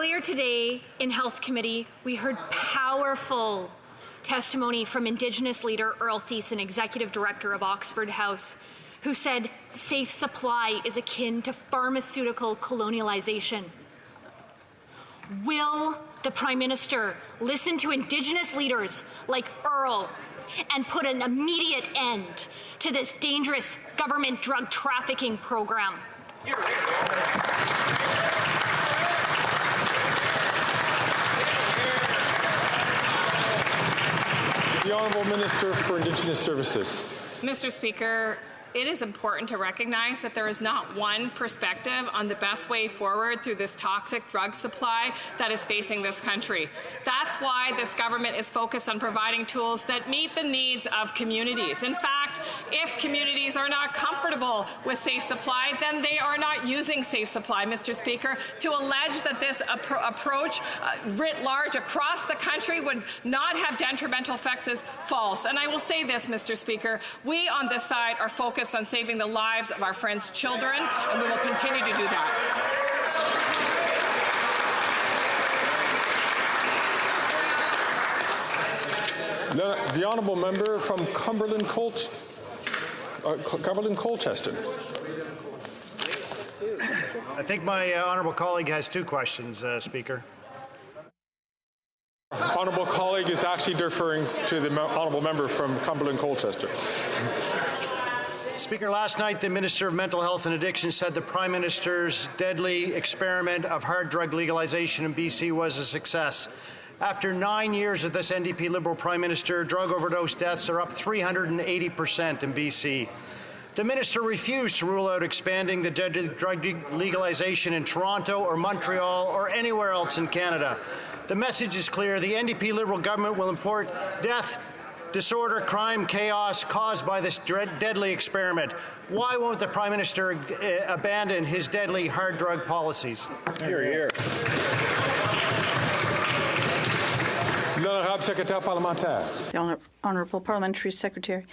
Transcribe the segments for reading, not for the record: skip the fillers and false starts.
Earlier today in Health Committee, we heard powerful testimony from Indigenous leader Earl, Executive Director of Oxford House, who said safe supply is akin to pharmaceutical colonialization. Will the Prime Minister listen to Indigenous leaders like Earl and put an immediate end to this dangerous government drug trafficking program? The Honourable Minister for Indigenous Services. Mr. Speaker, it is important to recognize that there is not one perspective on the best way forward through this toxic drug supply that is facing this country. That's why this government is focused on providing tools that meet the needs of communities. In fact, if communities are not comfortable with safe supply, then they are not using safe supply, Mr. Speaker. To allege that this approach writ large across the country would not have detrimental effects is false. And I will say this, Mr. Speaker, we on this side are focused on saving the lives of our friends' children, and we will continue to do that. The Honourable Member from Cumberland Colchester. I think my honourable colleague has two questions, Speaker. Honourable colleague is actually deferring to the Honourable Member from Cumberland Colchester. Speaker, last night the Minister of Mental Health and Addiction said the Prime Minister's deadly experiment of hard drug legalization in BC was a success. After 9 years of this NDP Liberal Prime Minister, drug overdose deaths are up 380% in BC. The Minister refused to rule out expanding the drug legalization in Toronto or Montreal or anywhere else in Canada. The message is clear. The NDP Liberal government will import death, disorder, crime, chaos caused by this deadly experiment. Why won't the Prime Minister abandon his deadly hard drug policies? Hear, hear. The Honourable Parliamentary Secretary.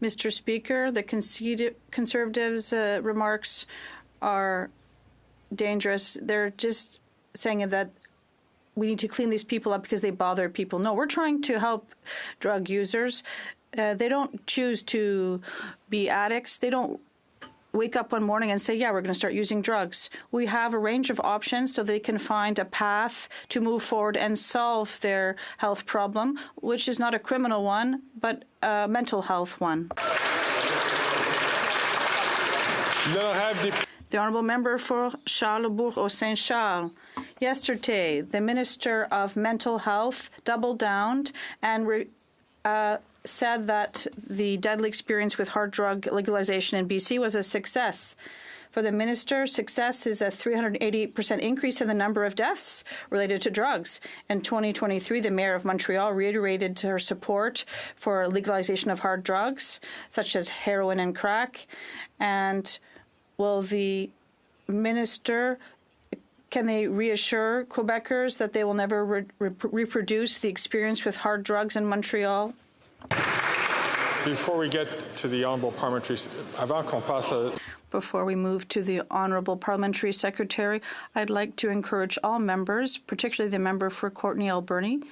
Mr. Speaker, the Conservatives' remarks are dangerous. They're just saying that we need to clean these people up because they bother people. No, we're trying to help drug users. They don't choose to be addicts. They don't wake up one morning and say, yeah, we're going to start using drugs. We have a range of options so they can find a path to move forward and solve their health problem, which is not a criminal one, but a mental health one. The Honourable Member for Charlesbourg-Saint-Charles. Yesterday, the Minister of Mental Health doubled down and said that the deadly experience with hard drug legalization in BC was a success. For the Minister, success is a 388% increase in the number of deaths related to drugs. In 2023, the Mayor of Montreal reiterated her support for legalization of hard drugs, such as heroin and crack. And will the Minister, can they reassure Quebecers that they will never reproduce the experience with hard drugs in Montreal? Before we get to the Honourable Parliamentary, Before we move to the Honourable Parliamentary Secretary, I'd like to encourage all members, particularly the member for Courtenay Alberni,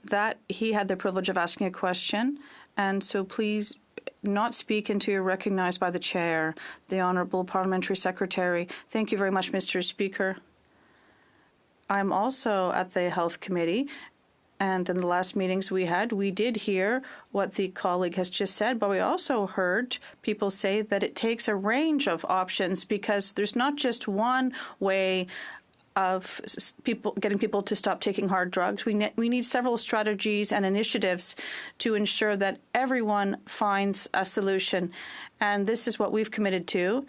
that he had the privilege of asking a question, and so please not speak until you're recognized by the Chair. The Honourable Parliamentary Secretary. Thank you very much, Mr. Speaker. I'm also at the Health Committee, and in the last meetings we had, we did hear what the colleague has just said, but we also heard people say that it takes a range of options because there's not just one way of getting people to stop taking hard drugs. We need several strategies and initiatives to ensure that everyone finds a solution. And this is what we've committed to.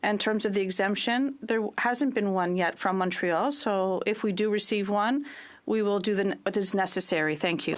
In terms of the exemption, there hasn't been one yet from Montreal. So if we do receive one, we will do what is necessary. Thank you.